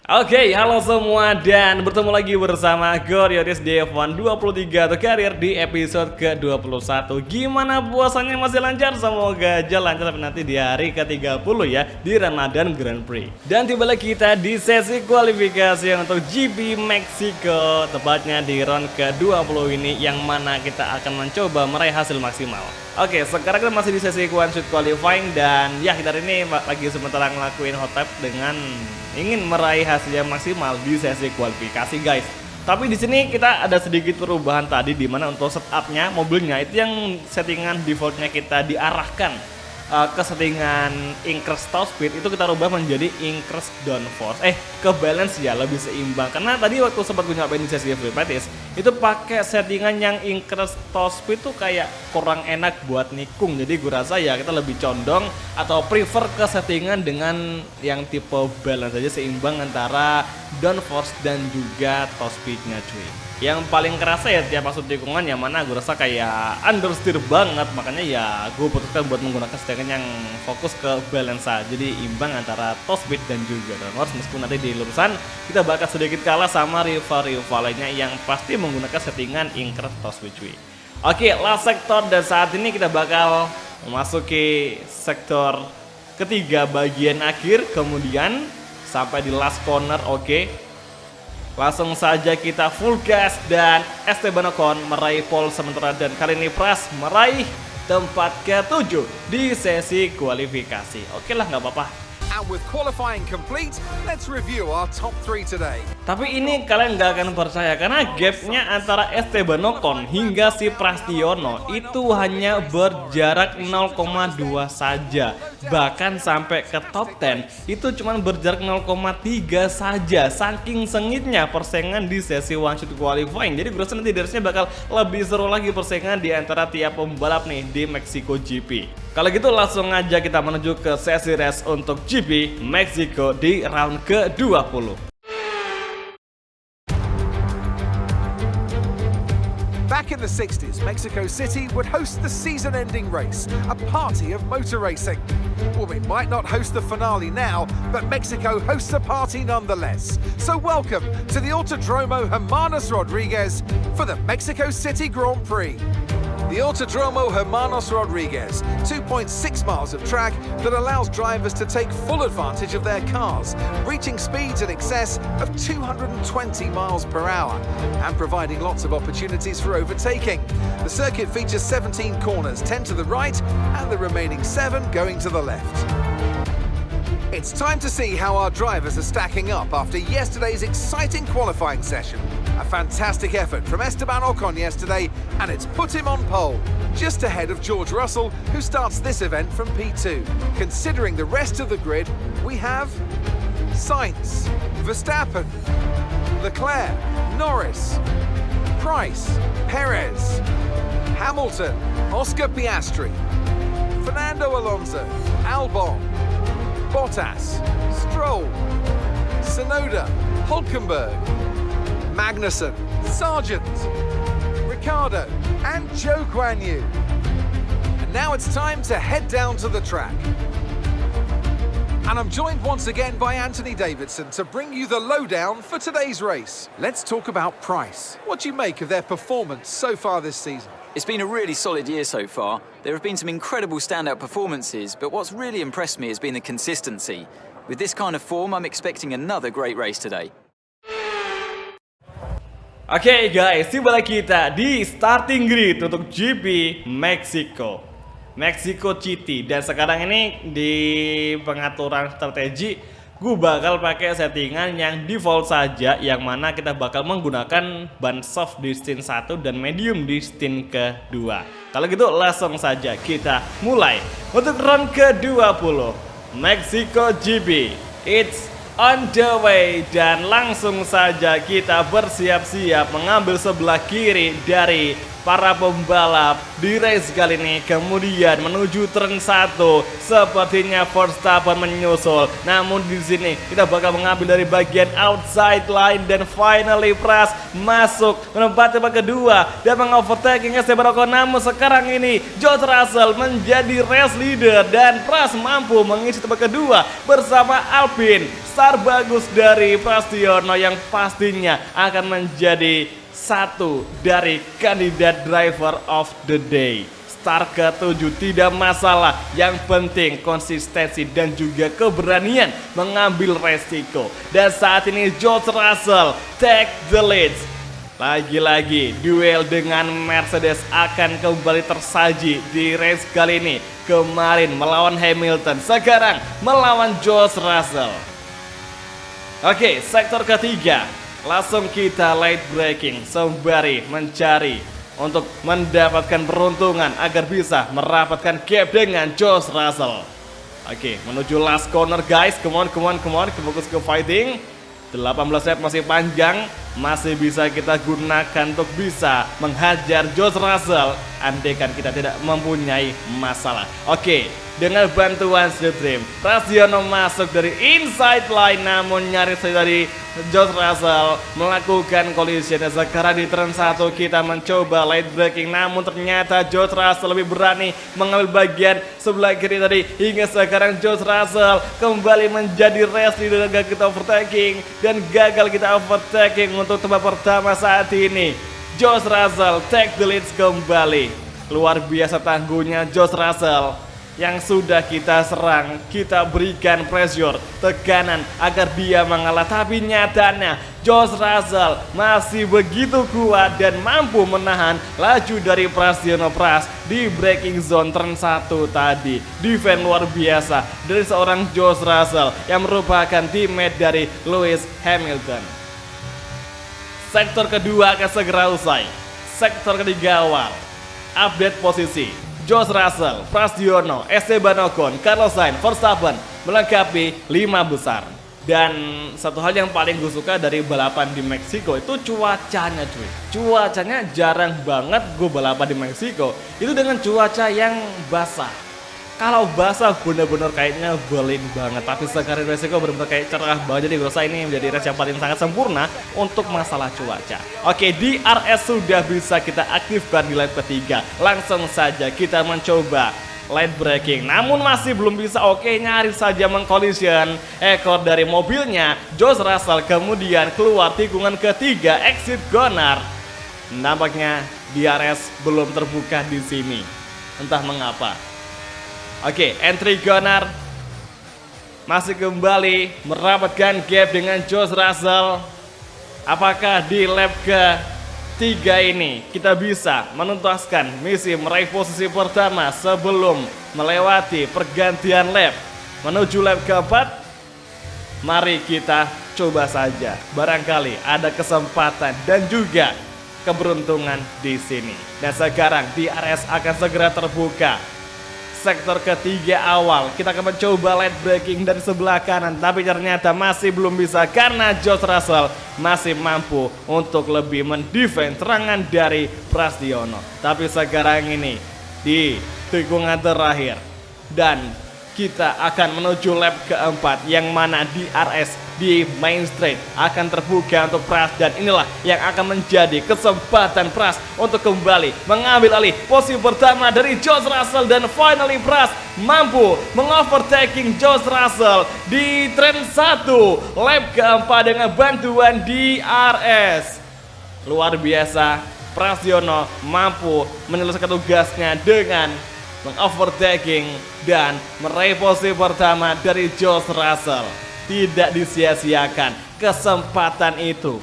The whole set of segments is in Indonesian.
Oke, halo semua dan bertemu lagi bersama Gorioris di F1 23 atau Karir di episode ke-21. Gimana puasanya, masih lancar? Semoga aja lancar sampai nanti di hari ke-30 ya, di Ramadan Grand Prix. Dan tiba lagi kita di sesi kualifikasi untuk GP Meksiko, tepatnya di round ke-20 ini, yang mana kita akan mencoba meraih hasil maksimal. Oke, sekarang kita masih di sesi one shot qualifying dan ya kita hari ini lagi sementara ngelakuin hot lap dengan ingin meraih hasil yang maksimal di sesi kualifikasi, guys. Tapi di sini kita ada sedikit perubahan tadi, di mana untuk setupnya mobilnya itu yang settingan defaultnya kita diarahkan ke settingan increase top speed, itu kita rubah menjadi increase downforce, ke balance ya, lebih seimbang. Karena tadi waktu sempat gue nyobain di sesi free practice itu pakai settingan yang increase top speed tuh kayak kurang enak buat nikung. Jadi gue rasa ya kita lebih condong atau prefer ke settingan dengan yang tipe balance aja, seimbang antara downforce dan juga top speednya, cuy. Yang paling kerasa ya tiap masuk tikungan, yang mana gue rasa kayak understeer banget, makanya ya gue putuskan buat menggunakan settingan yang fokus ke balance, jadi imbang antara top speed dan juga downforce. Meskipun nanti di lurusan kita bakal sedikit kalah sama rival-rival lainnya yang pasti menggunakan settingan increase top speed, cuy. Oke, last sektor, dan saat ini kita bakal memasuki sektor ketiga bagian akhir, kemudian sampai di last corner. Oke, langsung saja kita full gas dan Esteban Ocon meraih pole sementara, dan kali ini Pras meraih tempat ke-7 di sesi kualifikasi. Oke lah, nggak apa-apa. And with qualifying complete, let's review our top 3 today. Tapi ini kalian nggak akan percaya, karena gapnya antara Esteban Ocon hingga si Prasetyono itu hanya berjarak 0,2 saja. Bahkan sampai ke top 10 itu cuma berjarak 0,3 saja. Saking sengitnya persaingan di sesi one shot qualifying. Jadi gue rasa nanti dari bakal lebih seru lagi persaingan di antara tiap pembalap nih di Meksiko GP. Kalau gitu langsung aja kita menuju ke sesi race untuk GP Meksiko di round ke-20. Back in the 60s, Mexico City would host the season-ending race, a party of motor racing. Well, we might not host the finale now, but Mexico hosts a party nonetheless. So welcome to the Autodromo Hermanos Rodriguez for the Mexico City Grand Prix. The Autodromo Hermanos Rodriguez, 2.6 miles of track that allows drivers to take full advantage of their cars, reaching speeds in excess of 220 miles per hour and providing lots of opportunities for overtaking. The circuit features 17 corners, 10 to the right and the remaining 7 going to the left. It's time to see how our drivers are stacking up after yesterday's exciting qualifying session. A fantastic effort from Esteban Ocon yesterday, and it's put him on pole, just ahead of George Russell, who starts this event from P2. Considering the rest of the grid, we have Sainz, Verstappen, Leclerc, Norris, Price, Perez, Hamilton, Oscar Piastri, Fernando Alonso, Albon, Bottas, Stroll, Tsunoda, Hulkenberg, Magnussen, Sargent, Ricciardo, and Zhou Guanyu. And now it's time to head down to the track. And I'm joined once again by Anthony Davidson to bring you the lowdown for today's race. Let's talk about Price. What do you make of their performance so far this season? It's been a really solid year so far. There have been some incredible standout performances, but what's really impressed me has been the consistency. With this kind of form, I'm expecting another great race today. Oke guys, tiba kita di starting grid untuk GP Meksiko GT. Dan sekarang ini di pengaturan strategi gue bakal pakai settingan yang default saja, yang mana kita bakal menggunakan ban soft di stint 1 dan medium di stint kedua. Kalau gitu langsung saja kita mulai untuk round ke-20 Meksiko GP. It's on the way, dan langsung saja kita bersiap-siap mengambil sebelah kiri dari para pembalap di race kali ini. Kemudian menuju turn 1, sepertinya Verstappen menyusul. Namun di sini kita bakal mengambil dari bagian outside line, dan finally Pras masuk menempati tempat kedua dan mengovertaking Esteban Ocon. Namun sekarang ini George Russell menjadi race leader dan Pras mampu mengisi tempat kedua bersama Alpine, start bagus dari Prasetyono yang pastinya akan menjadi satu dari kandidat driver of the day. Start ke-7 tidak masalah, yang penting konsistensi dan juga keberanian mengambil resiko. Dan saat ini George Russell take the lead. Lagi-lagi duel dengan Mercedes akan kembali tersaji di race kali ini. Kemarin melawan Hamilton, sekarang melawan George Russell. Oke, sektor ketiga. Langsung kita late braking sembari mencari untuk mendapatkan peruntungan agar bisa merapatkan gap dengan George Russell. Oke, menuju last corner guys. Come on, fokus ke fighting. 18 lap masih panjang, masih bisa kita gunakan untuk bisa menghajar George Russell andaikan kita tidak mempunyai masalah. Oke, dengan bantuan Slipstream, Prasetyono masuk dari inside line, namun nyaris dari George Russell melakukan collision. Sekarang di turn 1 kita mencoba late braking, namun ternyata George Russell lebih berani mengambil bagian sebelah kiri tadi. Hingga sekarang George Russell kembali menjadi race leader, gagal kita overtaking dan gagal kita overtaking untuk tempat pertama saat ini. George Russell take the lead kembali. Luar biasa tangguhnya George Russell yang sudah kita serang, kita berikan pressure, tekanan agar dia mengalah. Tapi nyatanya George Russell masih begitu kuat dan mampu menahan laju dari Prasetyono di braking zone turn 1 tadi. Defense luar biasa dari seorang George Russell yang merupakan teammate dari Lewis Hamilton. Sektor kedua akan segera usai. Sektor ketiga awal. Update posisi. George Russell, Prasetyono, Esteban Ocon, Carlos Sainz, Verstappen melengkapi 5 besar. Dan satu hal yang paling gue suka dari balapan di Meksiko itu cuacanya cuy. Cuacanya jarang banget gue balapan di Meksiko itu dengan cuaca yang basah. Kalau basah bener-bener kayaknya belin banget. Tapi sekarang Meksiko bener-bener kayak cerah banget. Jadi gue rasa ini menjadi race yang paling sangat sempurna untuk masalah cuaca. Oke, DRS sudah bisa kita aktifkan di lap ketiga. Langsung saja kita mencoba late braking, namun masih belum bisa. Oke, nyaris saja mengkollision ekor dari mobilnya George Russell, kemudian keluar tikungan ketiga exit corner. Nampaknya DRS belum terbuka di sini, entah mengapa. Oke, entry corner masih kembali merapatkan gap dengan George Russell. Apakah di lap ke-3 ini kita bisa menuntaskan misi meraih posisi pertama sebelum melewati pergantian lap menuju lap ke-4? Mari kita coba saja. Barangkali ada kesempatan dan juga keberuntungan di sini. Dan sekarang DRS akan segera terbuka. Sektor ketiga awal kita akan mencoba late braking dari sebelah kanan, tapi ternyata masih belum bisa karena George Russell masih mampu untuk lebih mendefend serangan dari Prasetyono. Tapi sekarang ini di tikungan terakhir dan kita akan menuju lap keempat yang mana DRS di main straight akan terbuka untuk Pras, dan inilah yang akan menjadi kesempatan Pras untuk kembali mengambil alih posisi pertama dari George Russell, dan finally Pras mampu mengovertaking George Russell di turn 1 lap keempat dengan bantuan DRS. Luar biasa, Prasetyono mampu menyelesaikan tugasnya dengan mengovertaking dan meraih posisi pertama dari George Russell. Tidak disia-siakan kesempatan itu.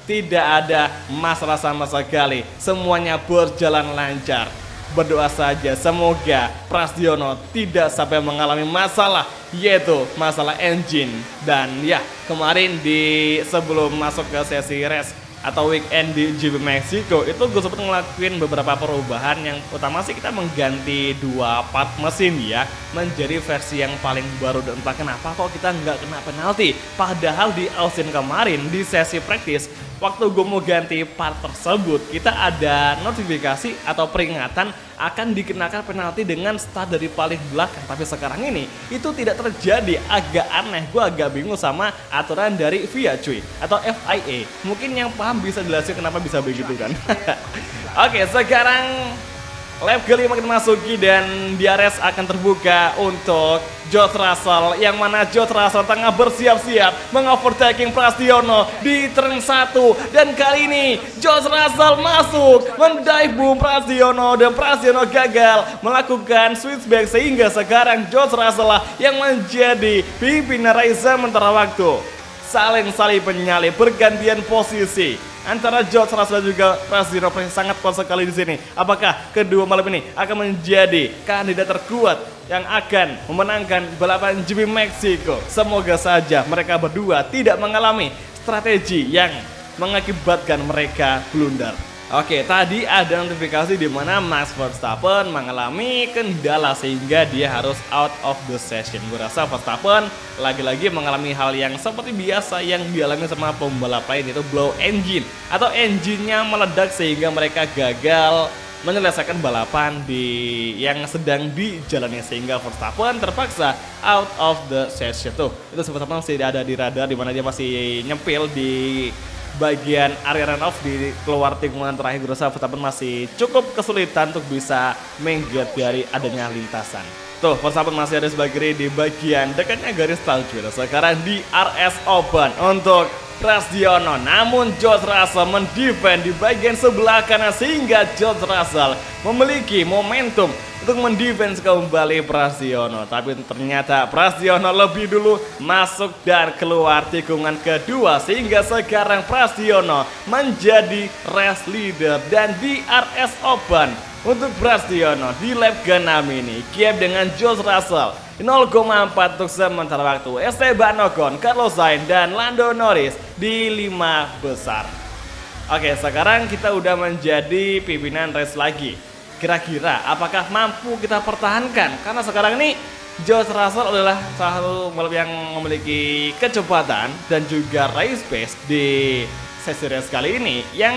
Tidak ada masalah sama sekali. Semuanya berjalan lancar. Berdoa saja semoga Prasetyono tidak sampai mengalami masalah, yaitu masalah engine. Dan ya, kemarin di sebelum masuk ke sesi race atau weekend di GP Meksiko itu gue sempat ngelakuin beberapa perubahan. Yang utama sih kita mengganti 2 part mesin ya menjadi versi yang paling baru, dan entah kenapa kok kita nggak kena penalti. Padahal di Austin kemarin di sesi practice waktu gue mau ganti part tersebut kita ada notifikasi atau peringatan akan dikenakan penalti dengan start dari paling belakang. Tapi sekarang ini itu tidak terjadi, agak aneh. Gue agak bingung sama aturan dari FIA cuy atau FIA. Mungkin yang paham bisa jelasin kenapa bisa begitu kan. Oke, sekarang lap kelima kita masuki dan DRS akan terbuka untuk George Russell, yang mana George Russell tengah bersiap-siap mengovertaking Prasetyono di turn 1, dan kali ini George Russell masuk mendive boom Prasetyono dan Prasetyono gagal melakukan switchback, sehingga sekarang George Russell lah yang menjadi pimpinan race sementara waktu. Saling penyalip, bergantian posisi antara George Russell dan juga Prasetyono sangat kuat sekali di sini. Apakah kedua malam ini akan menjadi kandidat terkuat yang akan memenangkan balapan GP Meksiko? Semoga saja mereka berdua tidak mengalami strategi yang mengakibatkan mereka blunder. Oke, tadi ada notifikasi di mana Max Verstappen mengalami kendala sehingga dia harus out of the session. Gue rasa Verstappen lagi-lagi mengalami hal yang seperti biasa yang dialami sama pembalap lain, yaitu blow engine atau engine-nya meledak sehingga mereka gagal menyelesaikan balapan yang sedang dijalani, sehingga Verstappen terpaksa out of the session. Tuh, itu Verstappen masih ada di radar di mana dia masih nyempil di bagian area runoff di keluar tikungan terakhir. Gue rasa Verstappen masih cukup kesulitan untuk bisa mengget dari adanya lintasan. Tuh, Verstappen masih ada sebagai di bagian dekatnya garis start. Sekarang di RS Open untuk Prasetyono, namun George Russell mendefend di bagian sebelah kanan sehingga George Russell memiliki momentum untuk mendefense kembali Prasetyono. Tapi ternyata Prasetyono lebih dulu masuk dan keluar tikungan kedua, sehingga sekarang Prasetyono menjadi race leader. Dan di RS Open untuk Prasetyono di lap ke-6 ini gap dengan George Russell 0,4 untuk sementara waktu. Esteban Ocon, Carlos Sainz, dan Lando Norris di 5 besar. Oke, sekarang kita udah menjadi pimpinan race lagi. Kira-kira apakah mampu kita pertahankan? Karena sekarang ini George Russell adalah salah satu pembalap yang memiliki kecepatan dan juga race pace di sesi race kali ini yang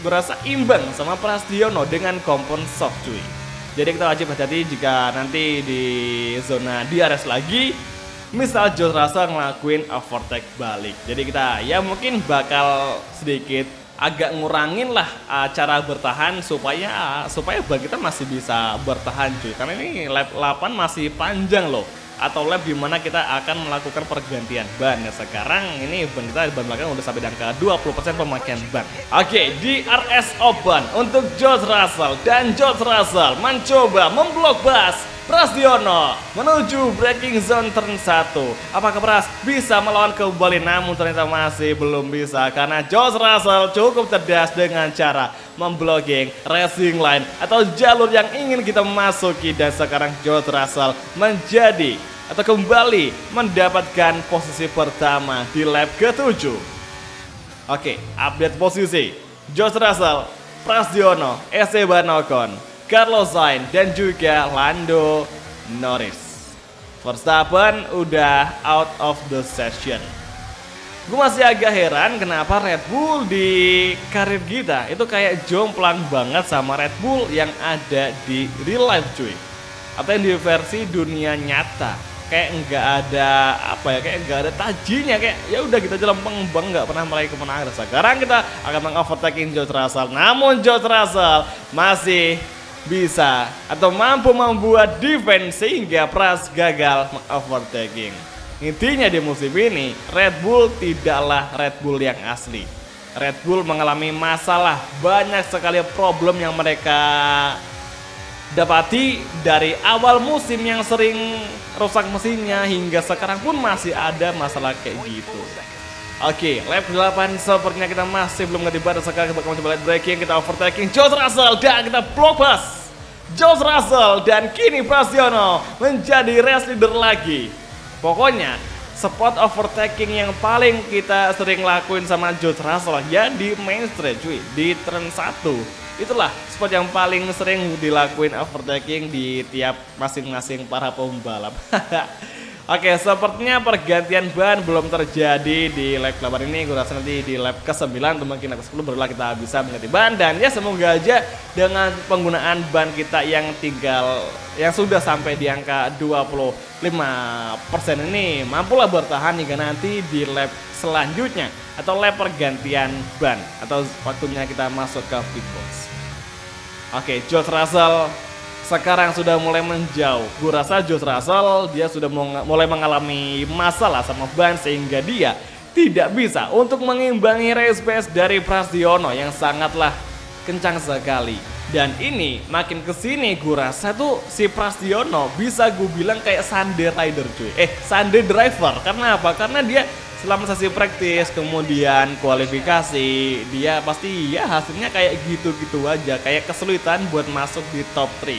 berasa imbang sama Prasetyono dengan kompon soft, cuy. Jadi kita wajib hati-hati jika nanti di zona DRS lagi misal George Russell ngelakuin overtake balik. Jadi kita ya mungkin bakal sedikit agak ngurangin lah cara bertahan supaya ban kita masih bisa bertahan, cuy. Karena ini lap 8 masih panjang loh, atau lap dimana kita akan melakukan pergantian ban. Ya, sekarang ini ban belakang udah sampai di angka 20% pemakaian ban. Oke, di RS Open untuk George Russell, dan George Russell mencoba memblok bas Prasetyono menuju braking zone turn 1. Apakah Pras bisa melawan kembali? Namun ternyata masih belum bisa, karena George Russell cukup cerdas dengan cara memblocking racing line atau jalur yang ingin kita masuki. Dan sekarang George Russell menjadi atau kembali mendapatkan posisi pertama di lap ke-7. Oke, update posisi George Russell, Prasetyono, Esteban Ocon, Carlos Sainz, dan juga Lando Norris. Verstappen udah out of the session. Gue masih agak heran kenapa Red Bull di karir kita itu kayak jomplang banget sama Red Bull yang ada di real life, cuy. Atau yang di versi dunia nyata. Kayak nggak ada kayak nggak ada tajinya, kayak ya udah kita aja lempeng-lempeng nggak pernah meraih kemenangan. Sekarang kita akan mengovertaking George Russell, namun George Russell masih bisa atau mampu membuat defense sehingga Pras gagal overtaking. Intinya di musim ini Red Bull tidaklah Red Bull yang asli. Red Bull mengalami masalah, banyak sekali problem yang mereka dapati dari awal musim yang sering rusak mesinnya hingga sekarang pun masih ada masalah kayak gitu. Oke, lap 8 sepertinya kita masih belum ngedibat. Sekarang kita bakal coba lihat braking, kita overtaking George Russell dan kita block pass George Russell, dan kini Prasetyono menjadi race leader lagi. Pokoknya spot overtaking yang paling kita sering lakuin sama George Russell ya di main straight, cuy, di turn 1. Itulah spot yang paling sering dilakuin overtaking di tiap masing-masing para pembalap. Oke, sepertinya pergantian ban belum terjadi di lap 8 ini. Gue rasa nanti di lap ke-9 atau mungkin lap ke-10 barulah kita bisa mengganti ban. Dan ya semoga aja dengan penggunaan ban kita yang sudah sampai di angka 25% ini mampulah bertahan hingga nanti di lap selanjutnya atau lap pergantian ban atau waktunya kita masuk ke pit box. Oke, George Russell sekarang sudah mulai menjauh. Gue rasa George Russell dia sudah mulai mengalami masalah sama ban sehingga dia tidak bisa untuk mengimbangi race pace dari Prasetyono yang sangatlah kencang sekali. Dan ini makin kesini gue rasa tuh si Prasetyono bisa gue bilang kayak Sunday rider cuy. Sunday driver. Karena apa? Karena dia selama sesi praktis kemudian kualifikasi dia pasti ya hasilnya kayak gitu-gitu aja, kayak kesulitan buat masuk di top 3.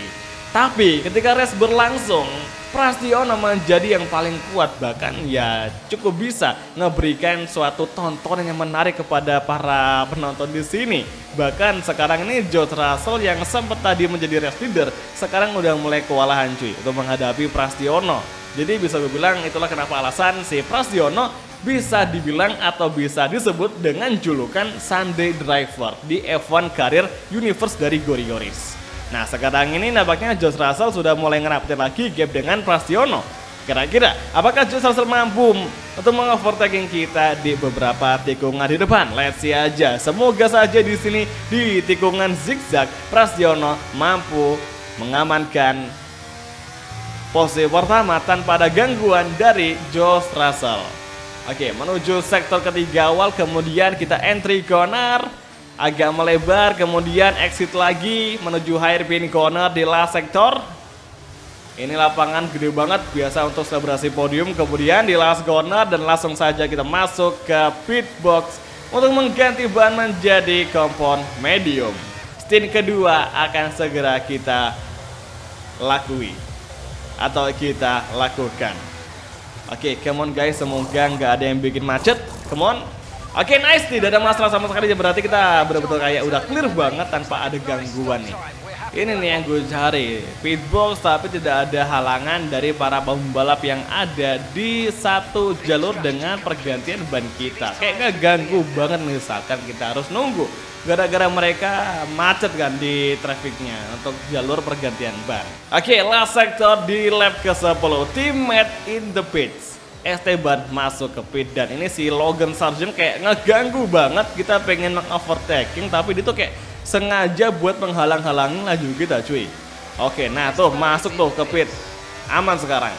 Tapi ketika race berlangsung, Prasetyono menjadi yang paling kuat, bahkan ya cukup bisa ngeberikan suatu tontonan yang menarik kepada para penonton di sini. Bahkan sekarang ini George Russell yang sempat tadi menjadi race leader sekarang udah mulai kewalahan cuy untuk menghadapi Prasetyono. Jadi bisa gue bilang itulah kenapa alasan si Prasetyono bisa dibilang atau bisa disebut dengan julukan Sunday Driver di F1 Career Universe dari Gorioris. Nah sekarang ini nampaknya George Russell sudah mulai ngerapin lagi gap dengan Prasetyono. Kira-kira apakah George Russell mampu untuk mengovertaking kita di beberapa tikungan di depan? Let's see aja. Semoga saja di sini di tikungan zigzag Prasetyono mampu mengamankan posisi pertama tanpa ada gangguan dari George Russell. Oke, menuju sektor ketiga awal, kemudian kita entry corner, agak melebar, kemudian exit lagi menuju hairpin corner di last sektor. Ini lapangan gede banget, biasa untuk selebrasi podium. Kemudian di last corner dan langsung saja kita masuk ke pit box untuk mengganti ban menjadi kompon medium. Stint kedua akan segera kita lakui atau kita lakukan. Oke, come on guys, semoga nggak ada yang bikin macet. Come on. Oke, nice, tidak ada masalah sama sekali. Berarti kita benar-benar kayak udah clear banget tanpa ada gangguan nih. Ini nih yang gue cari, pitbox tapi tidak ada halangan dari para pembalap yang ada di satu jalur dengan pergantian ban kita. Kayak nggak ganggu banget misalkan kita harus nunggu gara-gara mereka macet kan di trafficnya untuk jalur pergantian ban. Oke, last sector di lap ke-10, teammate in the pits. Esteban masuk ke pit dan ini si Logan Sargent kayak ngeganggu banget. Kita pengen overtaking tapi dia tuh kayak sengaja buat menghalang-halangi laju kita cuy. Oke, nah tuh masuk tuh ke pit. Aman sekarang.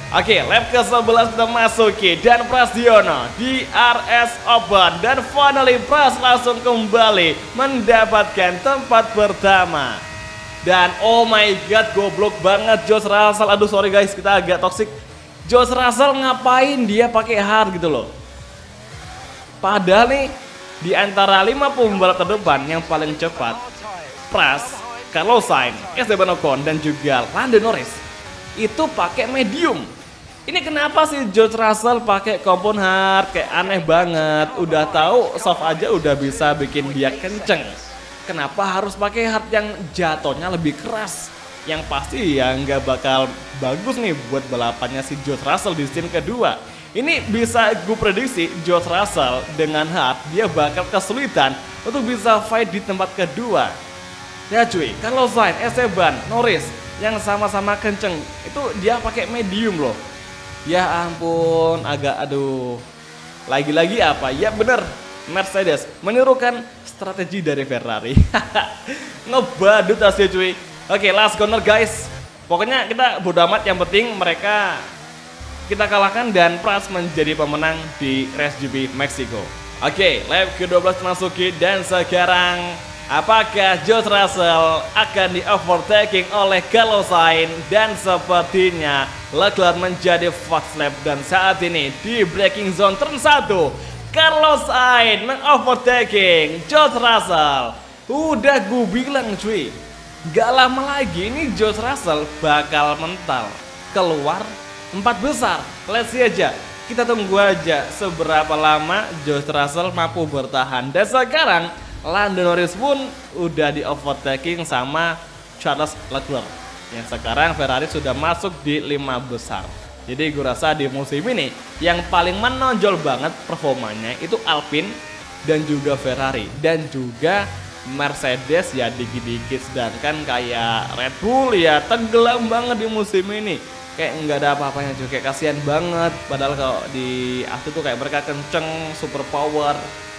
Oke, lap ke-11 kita masuki dan Prasetyono di RS Open dan finally Pras langsung kembali mendapatkan tempat pertama. Dan oh my god, goblok banget George Russell. Aduh sorry guys, kita agak toxic. George Russell ngapain dia pakai hard gitu loh. Padahal nih di antara 5 pembalap terdepan yang paling cepat, Pras, Carlos Sainz, Esteban Ocon dan juga Lando Norris itu pakai medium. Ini kenapa sih George Russell pakai kompon hard? Kayak aneh banget. Udah tahu soft aja udah bisa bikin dia kenceng. Kenapa harus pakai hard yang jatuhnya lebih keras? Yang pasti ya nggak bakal bagus nih buat balapannya si George Russell di stint kedua. Ini bisa gue prediksi George Russell dengan hard dia bakal kesulitan untuk bisa fight di tempat kedua. Ya cuy, kalau Sainz, Esteban, Norris yang sama-sama kenceng itu dia pakai medium loh. Ya ampun, agak aduh. Lagi-lagi apa? Ya bener, Mercedes menirukan strategi dari Ferrari. Ngebadut asli cuy. Oke, last corner guys. Pokoknya kita bodo amat, yang penting mereka kita kalahkan dan Pras menjadi pemenang di Race GP Meksiko. Oke, lap ke-12 masuki dan sekarang apakah George Russell akan di overtaking oleh Carlos Sainz? Dan sepertinya Leclerc menjadi fast lap dan saat ini di braking zone turn 1 Carlos Sainz mengovertaking George Russell. Udah gue bilang cuy, gak lama lagi ini George Russell bakal mental keluar 4 besar. Let's see aja, kita tunggu aja seberapa lama George Russell mampu bertahan. Dan sekarang Lando Norris pun udah di overtaking sama Charles Leclerc. Yang sekarang Ferrari sudah masuk di 5 besar. Jadi gue rasa di musim ini yang paling menonjol banget performanya itu Alpine dan juga Ferrari. Dan juga Mercedes ya dikit-dikit, sedangkan kayak Red Bull ya tenggelam banget di musim ini. Kayak nggak ada apa-apanya juga, kayak kasihan banget. Padahal kalau di Aston tuh kayak mereka kenceng, super power.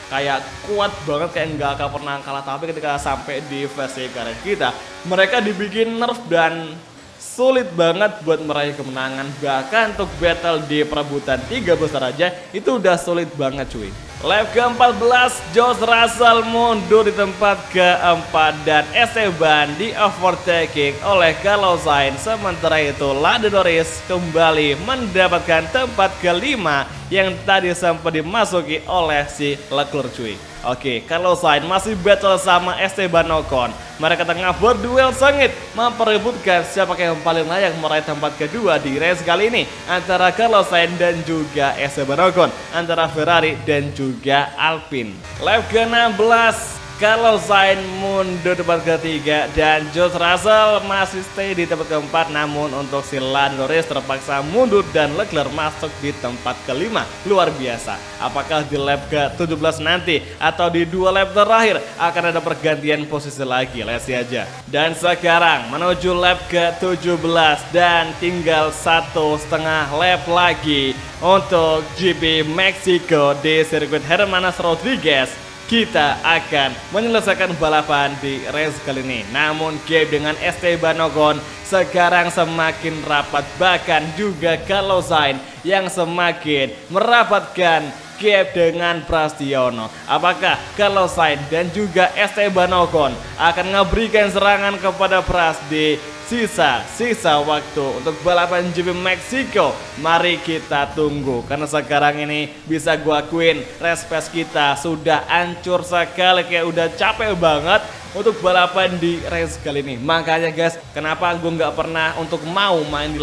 kayak kuat banget, kayak nggak akan pernah kalah. Tapi ketika sampai di versi karir kita, mereka dibikin nerf dan sulit banget buat meraih kemenangan. Bahkan untuk battle di perebutan 3 besar aja itu udah sulit banget cuy. Lap ke-14, George Russell mundur di tempat keempat dan Esteban di overtaking oleh Carlos Sainz. Sementara itu Lando Norris kembali mendapatkan tempat kelima yang tadi sempat dimasuki oleh si Leclerc cuy. Oke, Carlos Sainz masih battle sama Esteban Ocon. Mereka tengah berduel sengit memperebutkan siapa yang paling layak meraih tempat kedua di race kali ini antara Carlos Sainz dan juga Esteban Ocon, antara Ferrari dan juga Alpine. Lap ke-16, Carlos Sainz mundur tempat ketiga dan George Russell masih stay di tempat keempat, namun untuk si Lando Norris terpaksa mundur dan Leclerc masuk di tempat kelima. Luar biasa. Apakah di lap ke-17 nanti atau di 2 lap terakhir akan ada pergantian posisi lagi? Let's see aja. Dan sekarang menuju lap ke-17 dan tinggal 1,5 lap lagi untuk GP Meksiko di sirkuit Hermanos Rodriguez. Kita akan menyelesaikan balapan di race kali ini. Namun gap dengan Esteban Ocon sekarang semakin rapat, bahkan juga Carlos Sainz yang semakin merapatkan gap dengan Prasetyono. Apakah Carlos Sainz dan juga Esteban Ocon akan memberikan serangan kepada Pras di sisa waktu untuk balapan GP Meksiko? Mari kita tunggu, karena sekarang ini bisa gua akuin respect kita sudah hancur sekali, kayak udah capek banget untuk balapan di race kali ini. Makanya guys, kenapa gue nggak pernah untuk mau main di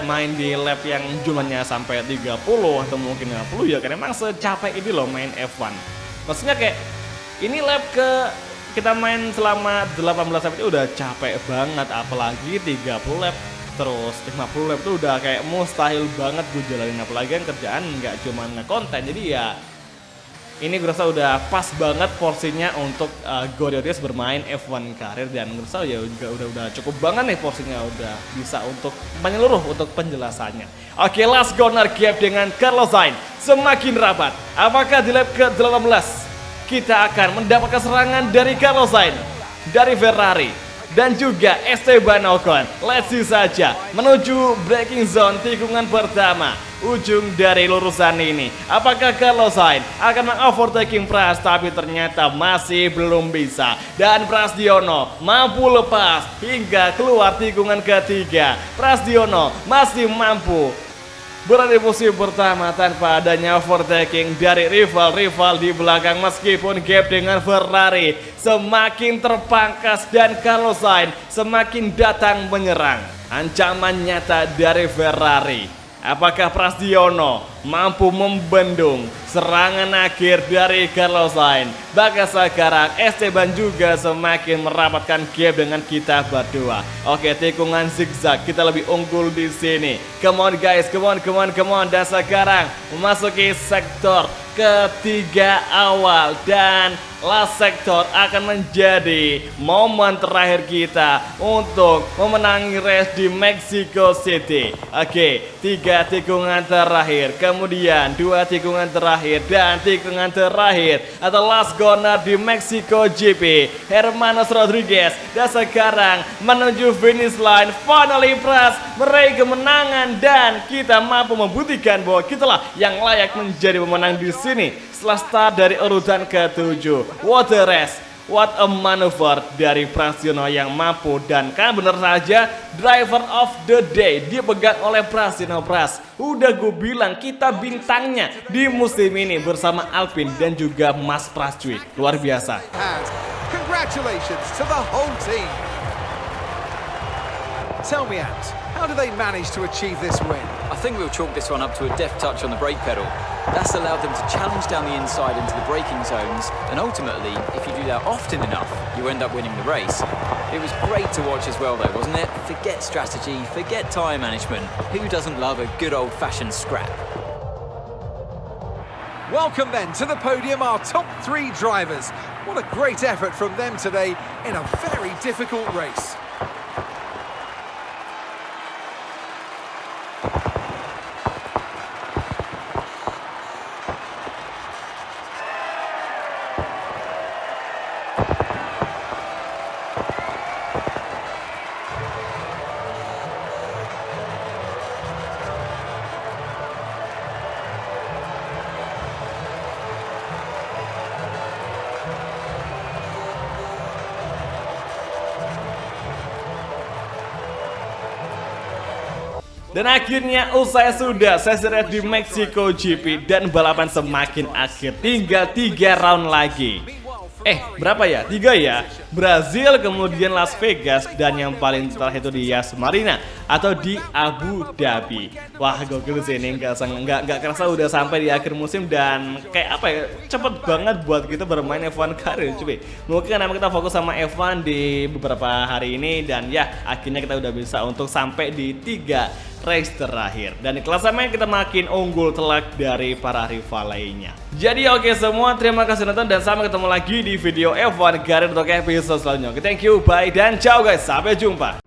main di lap yang jumlahnya sampai 30 atau mungkin 50 ya, karena emang secapek ini loh main F1. Maksudnya kayak ini lap kita main selama 18 lap itu udah capek banget, apalagi 30 lap terus 50 lap itu udah kayak mustahil banget gue jalanin, apalagi kan kerjaan nggak cuma nge-konten. Jadi ya ini gue rasa udah pas banget porsinya untuk Goriotis bermain F1 karir, dan gue rasa ya juga udah cukup banget nih porsinya, udah bisa untuk menyeluruh untuk penjelasannya. Oke, last corner gap dengan Carlos Sainz semakin rapat. Apakah di lap ke-18 kita akan mendapatkan serangan dari Carlos Sainz, dari Ferrari, dan juga Esteban Ocon? Let's see saja menuju braking zone tikungan pertama, ujung dari lurusan ini. Apakah Carlos Sainz akan mengovertaking Pras? Tapi ternyata masih belum bisa, dan Prasetyono mampu lepas hingga keluar tikungan ketiga. Prasetyono masih mampu berada di posisi pertama tanpa adanya overtaking dari rival-rival di belakang, meskipun gap dengan Ferrari semakin terpangkas dan Carlos Sainz semakin datang menyerang. Ancaman nyata dari Ferrari. Apakah Prasetyono mampu membendung serangan akhir dari Carlos Sainz? Bahkan sekarang Esteban juga semakin merapatkan gap dengan kita berdua. Oke, tikungan zigzag kita lebih unggul di sini. Come on guys, come on. Dan sekarang memasuki sektor ketiga awal, dan last sektor akan menjadi momen terakhir kita untuk memenangi race di Mexico City. Oke, 3 tikungan terakhir, kemudian 2 tikungan terakhir, dan tikungan terakhir atau last corner di Mexico GP Hermanos Rodriguez. Dan sekarang menuju finish line. Finally Pras meraih kemenangan, dan kita mampu membuktikan bahwa kitalah yang layak menjadi pemenang di sini setelah start dari urutan ke-7. What a race, what a maneuver dari Prasetyono yang mampu, dan kan bener saja driver of the day dipegang oleh Prasetyono. Pras, udah gue bilang kita bintangnya di musim ini bersama Alpine dan juga Mas Pras cuy. Luar biasa. And congratulations to the whole team. Tell me, Ant, how do they manage to achieve this win? I think we'll chalk this one up to a deft touch on the brake pedal. That's allowed them to challenge down the inside into the braking zones, and ultimately, if you do that often enough, you end up winning the race. It was great to watch as well though, wasn't it? Forget strategy, forget tyre management. Who doesn't love a good old-fashioned scrap? Welcome then to the podium, our top 3 drivers. What a great effort from them today in a very difficult race. Dan akhirnya usai sudah sesi race di Mexico GP dan balapan semakin akhir. Tinggal 3 round lagi. Berapa ya? 3 ya? Brazil, kemudian Las Vegas, dan yang paling terakhir itu di Yas Marina atau di Abu Dhabi. Wah, gokil sih ini, nggak kerasa udah sampai di akhir musim dan kayak apa ya? Cepet banget buat kita bermain F1 karir, cuy. Mungkin karena kita fokus sama F1 di beberapa hari ini dan ya akhirnya kita udah bisa untuk sampai di 3 race terakhir. Dan di klasemen kita makin unggul telak dari para rival lainnya. Jadi oke semua, terima kasih nonton dan sampai ketemu lagi di video F1 Karir untuk episode selanjutnya. Oke, thank you, bye dan ciao guys, sampai jumpa.